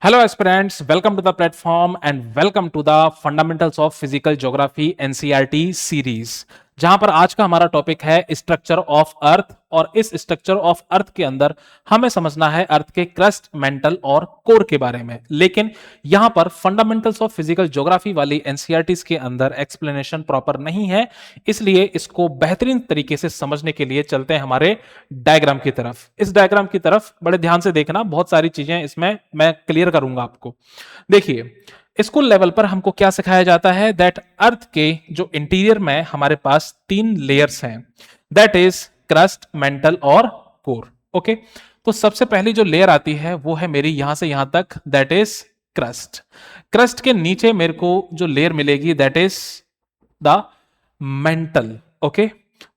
Hello aspirants, welcome to the platform and welcome to the Fundamentals of Physical Geography NCERT series. जहां पर आज का हमारा topic है स्ट्रक्चर ऑफ अर्थ और इस स्ट्रक्चर ऑफ अर्थ के अंदर हमें समझना है अर्थ के क्रस्ट, मेंटल और कोर के बारे में। लेकिन यहां पर फंडामेंटल्स ऑफ फिजिकल ज्योग्राफी वाली एनसीईआरटीज के अंदर एक्सप्लेनेशन प्रॉपर नहीं है, इसलिए इसको बेहतरीन तरीके से समझने के लिए चलते हैं हमारे डायग्राम की तरफ। इस डायग्राम की तरफ बड़े ध्यान से देखना, बहुत सारी चीजें इसमें मैं क्लियर करूंगा आपको। देखिए, स्कूल लेवल पर हमको क्या सिखाया जाता है दैट अर्थ के जो इंटीरियर में हमारे पास 3 लेयर्स हैं, दैट इज क्रस्ट, मेंटल और कोर। ओके, तो सबसे पहली जो लेयर आती है वो है मेरी यहां से यहां तक, दैट इज क्रस्ट। क्रस्ट के नीचे मेरे को जो लेयर मिलेगी that is the mental. Okay,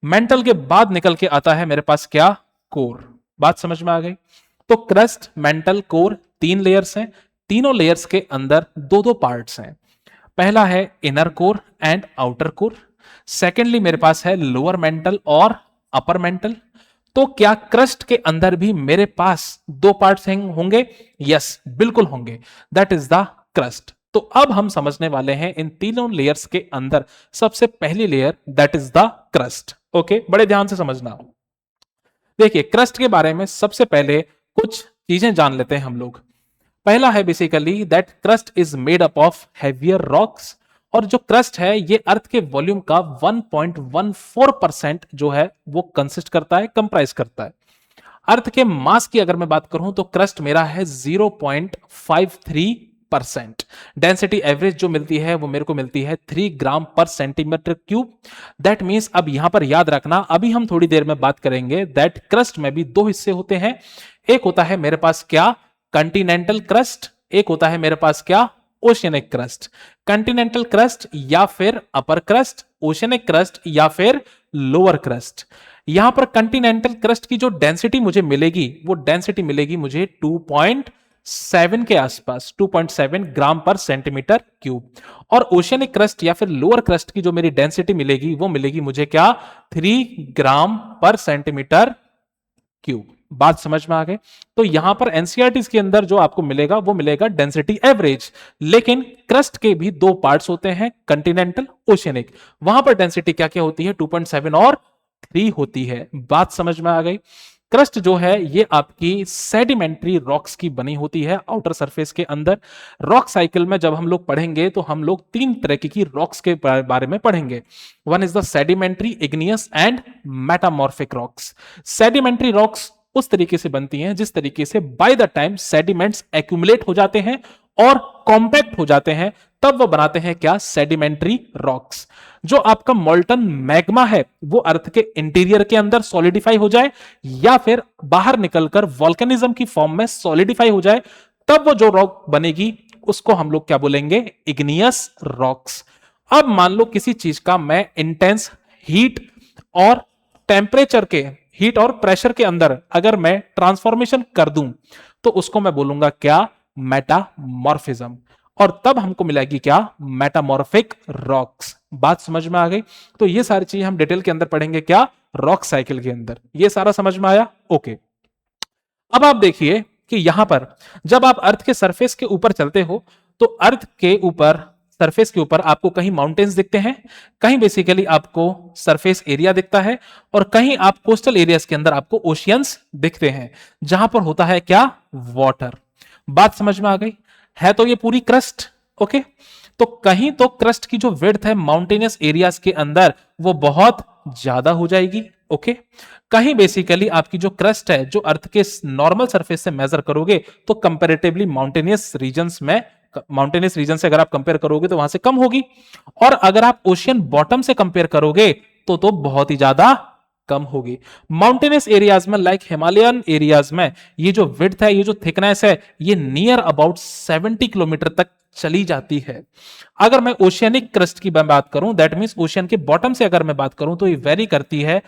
mental के बाद निकल के आता है मेरे पास क्या, कोर। बात समझ में आ गई? तो क्रस्ट, मेंटल, कोर 3 लेयर्स हैं। तीनों लेयर्स के अंदर दो दो पार्ट्स हैं। पहला है inner core and outer core. Secondly मेरे पास है लोअर मेंटल और अपर मेंटल। तो क्या क्रस्ट के अंदर भी मेरे पास 2 पार्ट्स होंगे? यस, बिल्कुल होंगे, दैट इज द क्रस्ट। तो अब हम समझने वाले हैं इन तीनों लेयर्स के अंदर सबसे पहली layer that is the crust. Okay, बड़े ध्यान से समझना। देखिए, क्रस्ट के बारे में सबसे पहले कुछ चीजें जान लेते हैं हम लोग। पहला है basically that crust is made up of heavier rocks. और जो क्रस्ट है ये अर्थ के वॉल्यूम का 1.14% जो है वो कंसिस्ट करता है, कंप्राइज करता है। अर्थ के मास की अगर मैं बात करूं तो क्रस्ट मेरा है 0.53%। डेंसिटी एवरेज जो मिलती है वो मेरे को मिलती है 3 ग्राम पर सेंटीमीटर क्यूब। दैट मींस अब यहां पर याद रखना, अभी हम थोड़ी देर में बात करेंगे दैट क्रस्ट में भी 2 हिस्से होते हैं। एक होता है मेरे पास क्या, कंटिनेंटल क्रस्ट। एक होता है मेरे पास क्या, ओशियनिक क्रस्ट। कंटिनेंटल क्रस्ट या फिर अपर क्रस्ट, ओशियनिक क्रस्ट या फिर लोअर क्रस्ट। यहां पर कंटिनेंटल क्रस्ट की जो डेंसिटी मुझे मिलेगी वो डेंसिटी मिलेगी मुझे 2.7 के आसपास, 2.7 ग्राम पर सेंटीमीटर क्यूब। और ओशियनिक क्रस्ट या फिर लोअर क्रस्ट की जो मेरी डेंसिटी मिलेगी वो मिलेगी मुझे क्या, 3 ग्राम पर सेंटीमीटर क्यूब। बात समझ में आ गई? तो यहां पर एनसीईआरटी के अंदर जो आपको मिलेगा वो मिलेगा डेंसिटी एवरेज। लेकिन क्रस्ट के भी 2 पार्ट्स होते हैं, कंटिनेंटल, ओशियनिक। वहां पर डेंसिटी क्या क्या होती है, 2.7 और 3 होती है। बात समझ में आ गई? क्रस्ट जो है ये आपकी सेडिमेंट्री रॉक्स की बनी होती है आउटर सरफेस के अंदर। रॉक साइकिल में जब हम लोग पढ़ेंगे तो हम लोग 3 तरह की रॉक्स के बारे में पढ़ेंगे। One is the sedimentary, igneous and metamorphic rocks. Sedimentary rocks उस तरीके से बनती हैं जिस तरीके से by the time sediments accumulate हो जाते हैं और कॉम्पैक्ट हो जाते हैं, तब वो बनाते हैं क्या, सेडिमेंट्री रॉक्स। जो आपका मोल्टन मैग्मा है वो अर्थ के इंटीरियर के अंदर सॉलिडिफाई हो जाए या फिर बाहर निकलकर वॉल्केनिज्म की फॉर्म में सॉलिडिफाई हो जाए, तब वो जो रॉक बनेगी उसको हम लोग क्या बोलेंगे, इग्नियस रॉक्स। अब मान लो किसी चीज का मैं इंटेंस हीट और टेम्परेचर के, हीट और प्रेशर के अंदर अगर मैं ट्रांसफॉर्मेशन कर दूं तो उसको मैं बोलूंगा क्या, मेटामॉर्फिज्म। और तब हमको मिलेगी क्या, मेटामॉर्फिक रॉक्स। बात समझ में आ गई? तो ये सारी चीजें हम डिटेल के अंदर पढ़ेंगे क्या, रॉक साइकिल के अंदर। ये सारा समझ में आया? ओके। अब आप देखिए कि यहां पर जब आप अर्थ के सरफेस के ऊपर चलते हो तो अर्थ के ऊपर, सरफेस के ऊपर आपको कहीं माउंटेन्स दिखते हैं, कहीं बेसिकली आपको सरफेस एरिया दिखता है और कहीं आप कोस्टल एरियाज के अंदर आपको ओशियंस दिखते हैं जहां पर होता है क्या, वाटर। बात समझ में आ गई? है तो ये पूरी क्रस्ट। ओके, तो कहीं तो क्रस्ट की जो विड्थ है माउंटेनियस एरियाज के अंदर वो बहुत ज्यादा हो जाएगी। ओके, कहीं बेसिकली आपकी जो क्रस्ट है जो अर्थ के नॉर्मल सरफेस से मेजर करोगे तो कंपैरेटिवली माउंटेनियस रीजन्स में, माउंटेनियस रीजन से अगर आप कंपेयर करोगे तो वहां से कम होगी। और अगर आप ओशियन बॉटम से कंपेयर करोगे तो बहुत ही ज्यादा कम होगी। माउंटेनियस एरियाज में लाइक हिमालयन एरियाज में ये जो विड्थ है, ये जो थिकनेस है, ये नियर अबाउट 70 किलोमीटर तक चली जाती है। अगर मैं ओशियनिक क्रस्ट की बात करूं, दैट मींस ओशियन के बॉटम से अगर मैं बात करूं तो ये वेरी करती है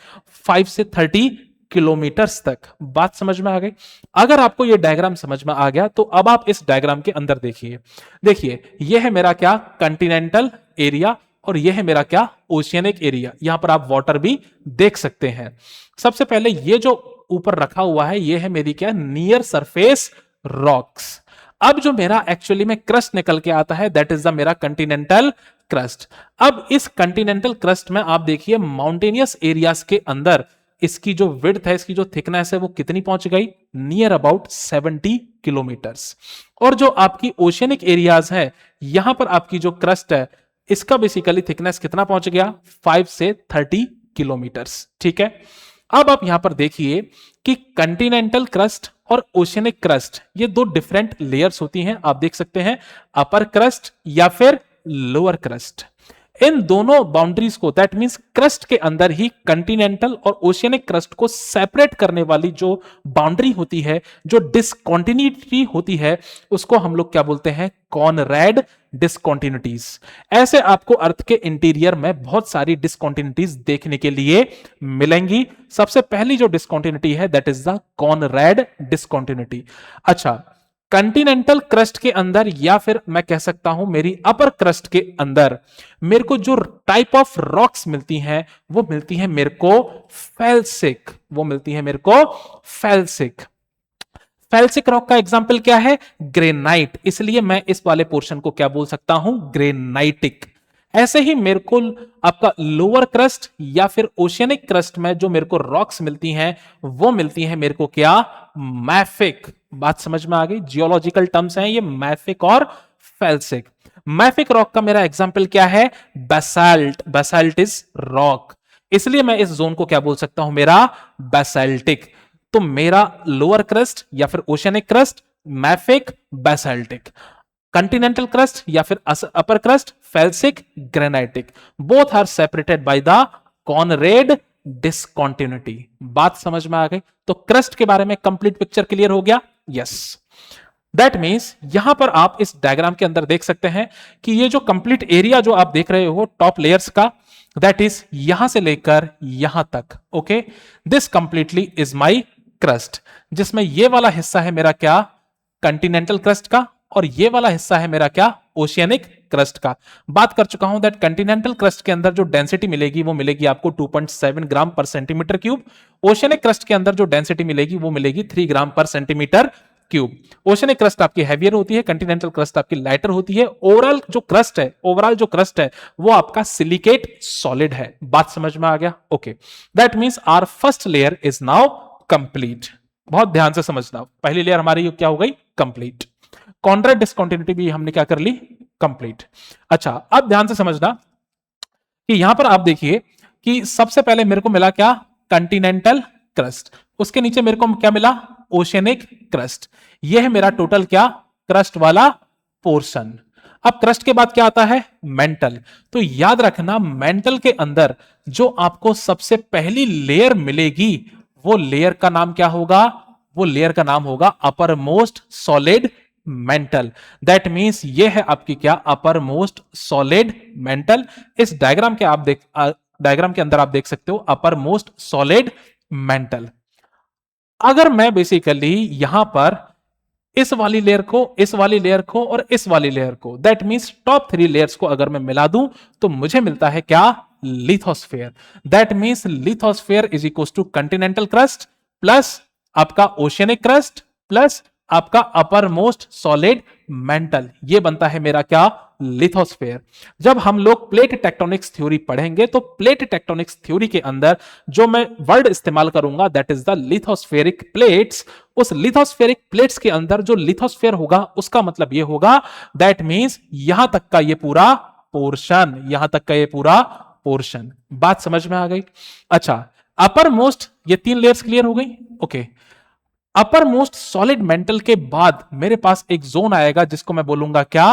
5 से 30 किलोमीटर्स तक। बात समझ में आ गई? अगर आपको ये डायग्राम समझ में आ गया तो अब आप इस डायग्राम के अंदर देखिए। देखिए, ये है मेरा क्या, कंटिनेंटल एरिया और यह है मेरा क्या, ओशियनिक एरिया। यहां पर आप वाटर भी देख सकते हैं। सबसे पहले ये जो ऊपर रखा हुआ है ये है मेरी क्या, नियर सरफेस रॉक्स। अब जो मेरा एक्चुअली में क्रस्ट निकल के आता है दैट इज द मेरा कंटिनेंटल क्रस्ट। अब इस कंटिनेंटल क्रस्ट में आप देखिए माउंटेनियस एरियाज के अंदर इसकी जो विड्थ है, इसकी जो थिकनेस है वो कितनी पहुंच गई, नियर अबाउट 70 किलोमीटर्स। और जो आपकी ओशियनिक एरियाज है यहां पर आपकी जो क्रस्ट है इसका बेसिकली थिकनेस कितना पहुंच गया, 5 से 30 किलोमीटर्स। ठीक है, अब आप यहां पर देखिए कि कंटिनेंटल क्रस्ट और ओशियनिक क्रस्ट ये दो डिफरेंट लेयर्स होती हैं। आप देख सकते हैं अपर क्रस्ट या फिर लोअर क्रस्ट। इन दोनों बाउंड्रीज को, दैट मींस क्रस्ट के अंदर ही कंटिनेंटल और ओशियनिक क्रस्ट को सेपरेट करने वाली जो बाउंड्री होती है, जो डिसकंटिन्यूटी होती है, उसको हम लोग क्या बोलते हैं, कॉनरैड डिसकंटिन्यूटीज। ऐसे आपको अर्थ के इंटीरियर में बहुत सारी डिसकंटिन्यूटीज देखने के लिए मिलेंगी। सबसे पहली जो डिसकंटिन्यूटी है that is the Conrad discontinuity. अच्छा, कंटिनेंटल क्रस्ट के अंदर या फिर मैं कह सकता हूं मेरी अपर क्रस्ट के अंदर मेरे को जो टाइप ऑफ रॉक्स मिलती हैं वो मिलती है मेरे को फेल्सिक, वो मिलती है मेरे को फेल्सिक। फेल्सिक रॉक का एग्जांपल क्या है, ग्रेनाइट, इसलिए मैं इस वाले पोर्शन को क्या बोल सकता हूं, ग्रेनाइटिक। ऐसे ही मेरे को आपका लोअर क्रस्ट या फिर ओशियनिक क्रस्ट में जो मेरे को रॉक्स मिलती हैं वो मिलती हैं मेरे को क्या, मैफिक। बात समझ में आ गई, जियोलॉजिकल टर्म्स हैं ये मैफिक और फेल्सिक। मैफिक रॉक का मेरा एग्जांपल क्या है, बेसाल्ट, बेसाल्ट इज रॉक, इसलिए मैं इस जोन को क्या बोल सकता हूं, मेरा बेसाल्टिक। तो मेरा लोअर क्रस्ट या फिर oceanic crust mafic, basaltic. Continental crust या फिर upper crust felsic, granitic. Both are separated by the Conrad discontinuity. बात समझ में आ गई। तो क्रस्ट के बारे में कंप्लीट पिक्चर क्लियर हो गया, यस। दैट मीन्स यहां पर आप इस डायग्राम के अंदर देख सकते हैं कि ये जो कंप्लीट एरिया जो आप देख रहे हो टॉप लेयर्स का, दैट इज यहां से लेकर यहां तक, okay, this completely is my crust, जिसमें ये वाला हिस्सा है मेरा क्या, कंटिनेंटल क्रस्ट का, और ये वाला हिस्सा है मेरा क्या, ओशियनिक क्रस्ट का। बात कर चुका हूं दैट कंटिनेंटल क्रस्ट के अंदर जो डेंसिटी मिलेगी वो मिलेगी आपको 2.7 ग्राम पर सेंटीमीटर क्यूब। ओशियनिक क्रस्ट के अंदर जो डेंसिटी मिलेगी वो मिलेगी 3 ग्राम पर सेंटीमीटर क्यूब। ओशियनिक क्रस्ट आपकी हैवियर होती है, कंटिनेंटल क्रस्ट आपकी लाइटर होती है। ओवरऑल जो क्रस्ट है वो आपका सिलिकेट सॉलिड है। बात समझ में आ गया, okay. That means our first layer is now complete. बहुत ध्यान से समझना, पहली लेयर हमारी क्या हो गई, कंप्लीट। कॉनरैड डिसकंटिन्यूटी भी हमने क्या कर ली, कंप्लीट। अच्छा, अब ध्यान से समझना कि यहां पर आप देखिए कि सबसे पहले मेरे को मिला क्या, कंटिनेंटल क्रस्ट, उसके नीचे मेरे को क्या मिला, ओशियनिक क्रस्ट। यह है मेरा टोटल क्या, क्रस्ट वाला पोर्शन। अब क्रस्ट के बाद क्या आता है, मेंटल। तो याद रखना मेंटल के अंदर जो आपको सबसे पहली लेयर मिलेगी वो लेयर का नाम क्या होगा, वो लेयर का नाम होगा upper most solid mental. That means ये है आपकी क्या, अपर मोस्ट सॉलिड मेंटल। इस डायग्राम के अंदर आप देख सकते हो अपर मोस्ट सॉलिड मेंटल। अगर मैं बेसिकली यहां पर इस वाली लेयर को, इस वाली लेयर को और इस वाली लेयर को, दैट मींस टॉप 3 लेयर्स को अगर मैं मिला दूं तो मुझे मिलता है क्या, lithosphere. That means lithosphere is equal to continental crust plus आपका ओशियनिक क्रस्ट प्लस आपका अपर मोस्ट सॉलिड मेंटल। ये बनता है मेरा क्या, लिथोस्फेयर। जब हम लोग प्लेट टेक्टोनिक्स थ्योरी पढ़ेंगे तो प्लेट टेक्टोनिक्स थ्योरी के अंदर जो मैं वर्ड इस्तेमाल करूंगा that is the lithospheric plates. उस लिथोस्फेरिक प्लेट्स के अंदर जो लिथोस्फेयर होगा उसका मतलब ये होगा दैट मींस यहां तक का ये पूरा पोर्शन, यहां तक का ये पूरा पोर्शन। बात समझ में आ गई। अच्छा, अपर मोस्ट, ये 3 लेयर्स क्लियर हो गई, okay. Upper most solid mental के बाद मेरे पास एक जोन आएगा जिसको मैं बोलूंगा क्या,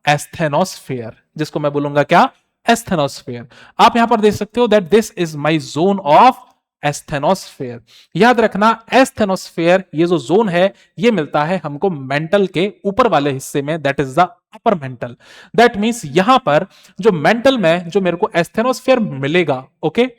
एस्थेनोस्फेयर, जिसको मैं बोलूंगा क्या, एस्थेनोस्फेयर। आप यहां पर देख सकते हो that this is my zone of asthenosphere. याद रखना एस्थेनोस्फेयर ये जो जोन है ये मिलता है हमको मेंटल के ऊपर वाले हिस्से में, that is the upper mantle. That means यहां पर जो मेंटल में जो मेरे को एस्थेनोस्फेयर मिलेगा, ओके,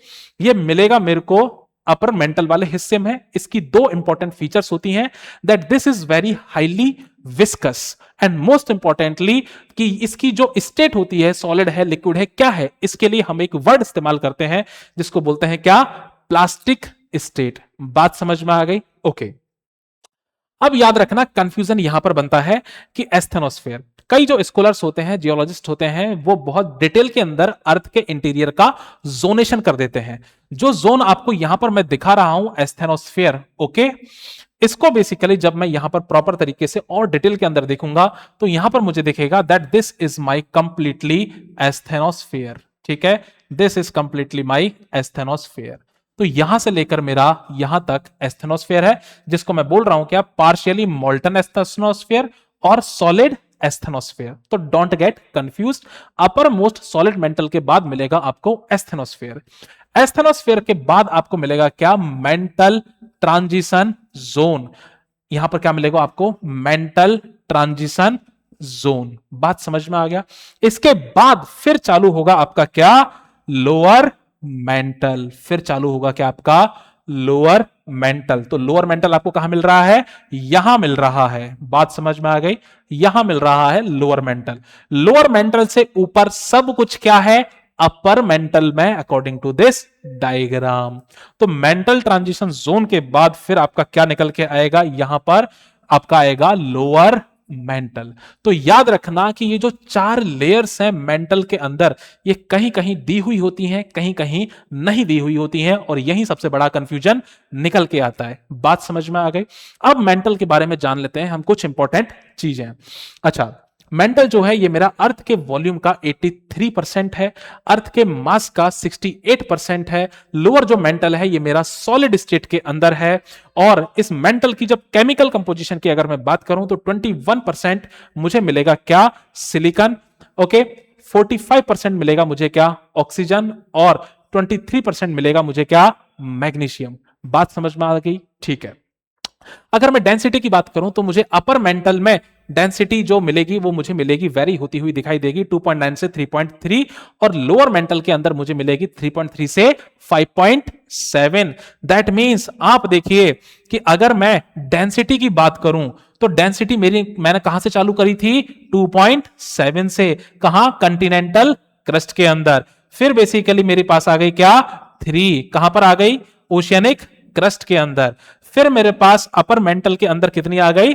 ये मिलेगा मेरे को अपर मेंटल वाले हिस्से में। इसकी 2 इंपॉर्टेंट फीचर्स होती हैं that this is very highly viscous and most importantly कि इसकी जो स्टेट होती है, सॉलिड है, लिक्विड है, क्या है, इसके लिए हम एक वर्ड इस्तेमाल करते हैं जिसको बोलते हैं क्या, प्लास्टिक स्टेट। बात समझ में आ गई, ओके। अब याद रखना कंफ्यूजन यहां पर बनता है कि एस्थेनोस्फेयर, कई जो स्कॉलर्स होते हैं, जियोलॉजिस्ट होते हैं, वो बहुत डिटेल के अंदर अर्थ के इंटीरियर का जोनेशन कर देते हैं। जो जोन आपको यहां पर मैं दिखा रहा हूं एस्थेनोस्फेयर, ओके, इसको बेसिकली जब मैं यहां पर प्रॉपर तरीके से और डिटेल के अंदर देखूंगा तो यहां पर मुझे दिखेगा that this is my completely asthenosphere. ठीक है, this is completely my asthenosphere. तो यहां से लेकर मेरा यहां तक एस्थेनोस्फेयर है, जिसको मैं बोल रहा हूं क्या, पार्शियली मोल्टन एस्थेनोस्फेयर और सॉलिड एस्थेनोस्फेयर। तो don't get confuse, upper most solid mental के बाद मिलेगा आपको एस्थेनोस्फेयर। एस्थेनोस्फेयर के बाद आपको मिलेगा क्या, मेंटल ट्रांजिशन जोन। यहां पर क्या मिलेगा आपको, मेंटल ट्रांजिशन जोन। बात समझ में आ गया। इसके बाद फिर चालू होगा आपका क्या, लोअर मेंटल। फिर चालू होगा क्या आपका, लोअर मेंटल। तो लोअर मेंटल आपको कहां मिल रहा है, यहां मिल रहा है। बात समझ में आ गई, यहां मिल रहा है लोअर मेंटल। लोअर मेंटल से ऊपर सब कुछ क्या है, अपर मेंटल में, अकॉर्डिंग टू दिस डायग्राम। तो मेंटल ट्रांजिशन जोन के बाद फिर आपका क्या निकल के आएगा, यहां पर आपका आएगा लोअर मेंटल। तो याद रखना कि ये जो 4 लेयर्स हैं मेंटल के अंदर, ये कहीं कहीं दी हुई होती हैं, कहीं कहीं नहीं दी हुई होती हैं, और यही सबसे बड़ा कंफ्यूजन निकल के आता है। बात समझ में आ गई। अब मेंटल के बारे में जान लेते हैं हम कुछ इंपॉर्टेंट चीजें। अच्छा, मेंटल जो है ये मेरा अर्थ के वॉल्यूम का 83% है, अर्थ के मास का 68% है। लोअर जो मेंटल है ये मेरा सॉलिड स्टेट के अंदर है, और इस मेंटल की जब केमिकल कंपोजिशन की अगर मैं बात करूं तो 21% मुझे मिलेगा क्या, सिलिकॉन, ओके, 45% मिलेगा मुझे क्या, ऑक्सीजन, और 23% मिलेगा मुझे क्या, मैग्नीशियम। बात समझ में आ गई, ठीक है। अगर मैं डेंसिटी की बात करूं तो मुझे अपर मेंटल में डेंसिटी जो मिलेगी वो मुझे मिलेगी वेरी होती हुई दिखाई देगी 2.9 से 3.3, और लोअर मेंटल के अंदर मुझे मिलेगी 3.3 से 5.7। दैट मींस आप देखिए कि अगर मैं डेंसिटी की बात करूं तो डेंसिटी मैंने कहां से चालू करी थी, 2.7 से, कहां, कंटिनेंटल क्रस्ट के अंदर। फिर बेसिकली मेरे पास आ गई क्या, 3, कहां पर आ गई, ओशियनिक क्रस्ट के अंदर। फिर मेरे पास अपर मेंटल के अंदर कितनी आ गई,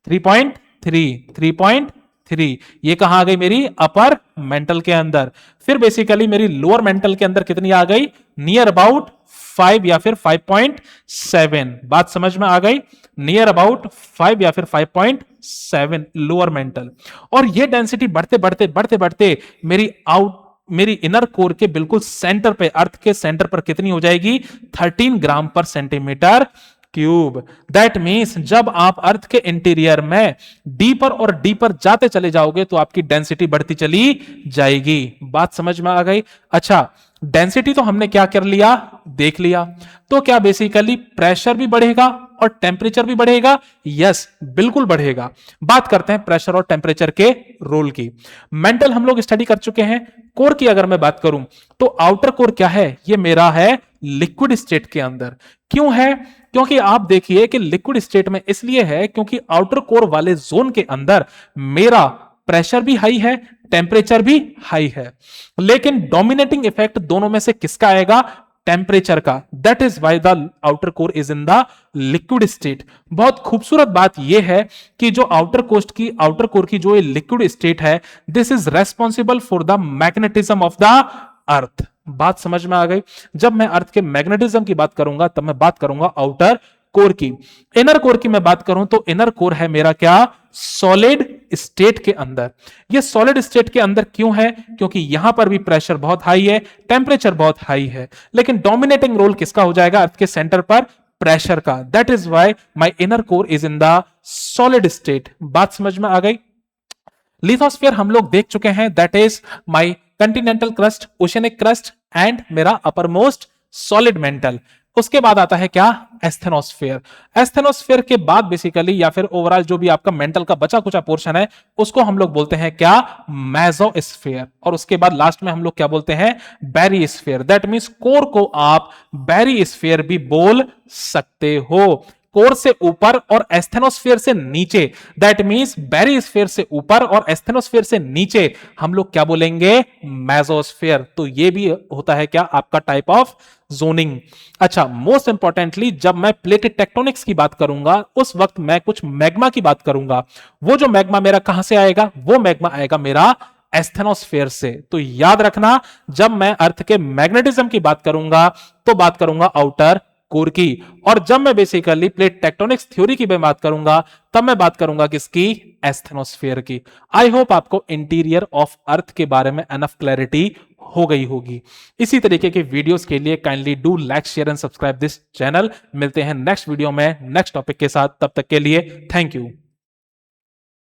3.3, ये कहां आ गई मेरी, अपर मेंटल के अंदर। फिर बेसिकली मेरी लोअर मेंटल के अंदर कितनी आ गई, नियर अबाउट 5 या फिर 5.7। बात समझ में आ गई, नियर अबाउट 5 या फिर 5.7 लोअर मेंटल। और ये डेंसिटी बढ़ते बढ़ते बढ़ते बढ़ते मेरी इनर कोर के बिल्कुल सेंटर पे, अर्थ के सेंटर पर कितनी हो जाएगी, 13 ग्राम पर सेंटीमीटर क्यूब। दैट मींस जब आप अर्थ के इंटीरियर में डीपर और डीपर जाते चले जाओगे तो आपकी डेंसिटी बढ़ती चली जाएगी। बात समझ में आ गई। अच्छा, डेंसिटी तो हमने क्या कर लिया, देख लिया। तो क्या बेसिकली प्रेशर भी बढ़ेगा और टेम्परेचर भी बढ़ेगा? यस, बिल्कुल बढ़ेगा। बात करते हैं प्रेशर और टेम्परेचर के रोल की। मेंटल हम लोग स्टडी कर चुके हैं। कोर की अगर मैं बात करूं तो आउटर कोर क्या है, ये मेरा है लिक्विड स्टेट के अंदर। क्यों है? क्योंकि आप देखिए कि लिक्विड स्टेट में इसलिए है क्योंकि आउटर कोर वाले जोन के अंदर मेरा प्रेशर भी हाई है, टेम्परेचर भी हाई है, लेकिन डोमिनेटिंग इफेक्ट दोनों में से किसका आएगा, टेम्परेचर का। That is why the outer core is in the liquid state. बहुत खूबसूरत बात यह है कि जो आउटर कोर की जो लिक्विड स्टेट है, this is responsible for the magnetism of the earth. बात समझ में आ गई। जब मैं अर्थ के मैग्नेटिज्म की बात करूंगा तब मैं बात करूंगा आउटर कोर की। इनर कोर की मैं बात करूं तो इनर कोर है मेरा क्या, सॉलिड स्टेट के अंदर। ये सॉलिड स्टेट के अंदर क्यों है? क्योंकि यहां पर भी प्रेशर बहुत हाई है, टेम्परेचर बहुत हाई है, लेकिन डोमिनेटिंग रोल किसका हो जाएगा अर्थ के सेंटर पर, प्रेशर का। That is why my inner core is in the solid state. बात समझ में आ गई। लिथोस्फीयर हम लोग देख चुके हैं, that is my Continental crust, oceanic crust and मेरा अपर मोस्ट सॉलिड मेंटल। उसके बाद आता है क्या, एस्थेनोस्फीयर। एस्थेनोस्फीयर के बाद बेसिकली या फिर ओवरऑल जो भी आपका मेंटल का बचा कुचा पोर्शन है उसको हम लोग बोलते हैं क्या, मेसोस्फीयर। और उसके बाद लास्ट में हम लोग क्या बोलते हैं, बैरिस्फीयर। दैट मींस कोर को आप बैरिस्फीयर भी बोल सकते हो। कोर से ऊपर और एस्थेनोस्फीयर से नीचे, दैट मींस बैरिस्फीयर से ऊपर और एस्थेनोस्फीयर से नीचे हम लोग क्या बोलेंगे, मेसोस्फीयर। तो ये भी होता है क्या, आपका टाइप ऑफ जोनिंग। अच्छा, मोस्ट इंपॉर्टेंटली जब मैं प्लेट टेक्टोनिक्स की बात करूंगा उस वक्त मैं कुछ मैग्मा की बात करूंगा। वो जो मैग्मा मेरा कहां से आएगा, वो मैग्मा आएगा मेरा एस्थेनोस्फीयर से। तो याद रखना, जब मैं अर्थ के मैग्नेटिज्म की बात करूंगा तो बात करूंगा आउटर कोर की, और जब मैं बेसिकली प्लेट टेक्टोनिक्स थ्योरी की बात करूंगा तब मैं बात करूंगा किसकी, एस्थेनोस्फीयर की। आई होप आपको इंटीरियर ऑफ अर्थ के बारे में एनफ क्लैरिटी हो गई होगी। इसी तरीके के वीडियोस के लिए kindly do like share and subscribe this channel. मिलते हैं नेक्स्ट वीडियो में नेक्स्ट टॉपिक के साथ, तब तक के लिए थैंक यू।